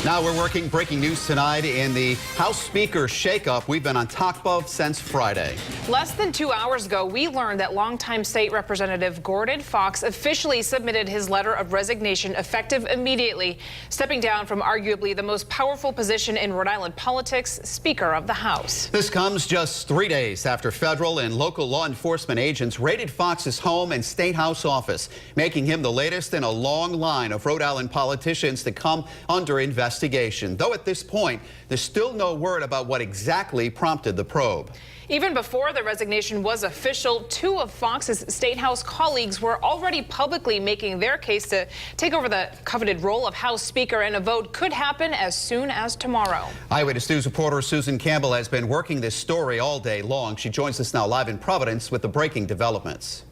Now we're working breaking news tonight in the House Speaker shakeup we've been on top of since Friday. Less than 2 hours ago, we learned that longtime State Representative Gordon Fox officially submitted his letter of resignation effective immediately, stepping down from arguably the most powerful position in Rhode Island politics, Speaker of the House. This comes just 3 days after federal and local law enforcement agents raided Fox's home and State House office, making him the latest in a long line of Rhode Island politicians to come under investigation. Though at this point, there's still no word about what exactly prompted the probe. Even before the resignation was official, two of Fox's State House colleagues were already publicly making their case to take over the coveted role of House Speaker, and a vote could happen as soon as tomorrow. Eyewitness News reporter Susan Campbell has been working this story all day long. She joins us now live in Providence with the breaking developments.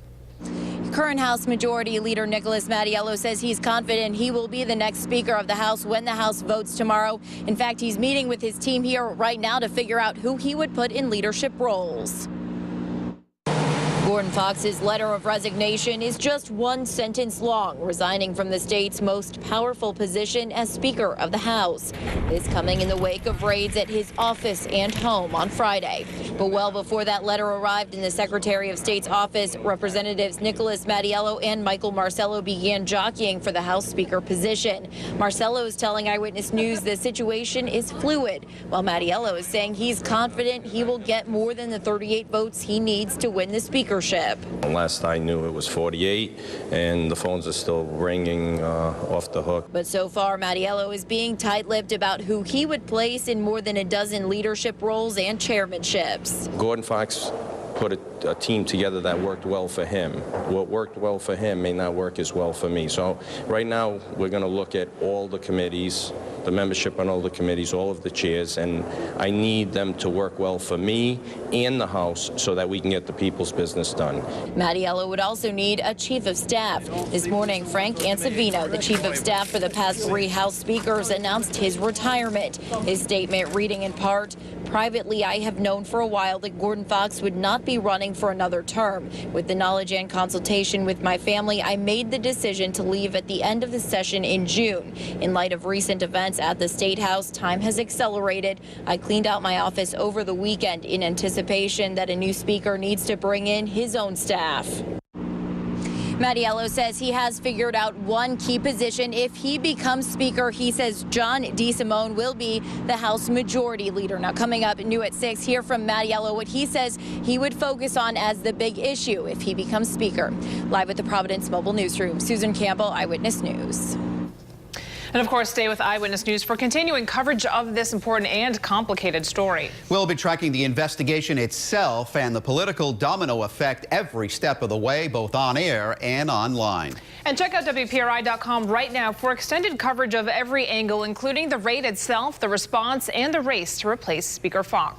Current House Majority Leader Nicholas Mattiello says he's confident he will be the next Speaker of the House when the House votes tomorrow. In fact, he's meeting with his team here right now to figure out who he would put in leadership roles. Gordon Fox's letter of resignation is just one sentence long, resigning from the state's most powerful position as Speaker of the House. This coming in the wake of raids at his office and home on Friday. But well before that letter arrived in the Secretary of State's office, Representatives Nicholas Mattiello and Michael Marcello began jockeying for the House Speaker position. Marcello is telling Eyewitness News the situation is fluid, while Mattiello is saying he's confident he will get more than the 38 votes he needs to win the speakership. Last I knew it was 48, and the phones are still ringing off the hook. But so far, Mattiello is being tight-lipped about who he would place in more than a dozen leadership roles and chairmanships. Gordon Fox put a team together that worked well for him. What worked well for him may not work as well for me. So right now we're going to look at all the committees, the membership on all the committees, all of the chairs, and I need them to work well for me and the House so that we can get the people's business done. Mattiello would also need a chief of staff. This morning, Frank Ansavino, the chief of staff for the past 3 House speakers, announced his retirement. His statement reading in part, "Privately, I have known for a while that Gordon Fox would not be running for another term. With the knowledge and consultation with my family, I made the decision to leave at the end of the session in June. In light of recent events at the State House, time has accelerated. I cleaned out my office over the weekend in anticipation that a new speaker needs to bring in his own staff." Mattiello says he has figured out one key position. If he becomes Speaker, he says John DeSimone will be the House Majority Leader. Now, coming up new at 6, hear from Mattiello what he says he would focus on as the big issue if he becomes Speaker. Live at the Providence Mobile Newsroom, Susan Campbell, Eyewitness News. And of course, stay with Eyewitness News for continuing coverage of this important and complicated story. We'll be tracking the investigation itself and the political domino effect every step of the way, both on air and online. And check out WPRI.com right now for extended coverage of every angle, including the raid itself, the response, and the race to replace Speaker Fox.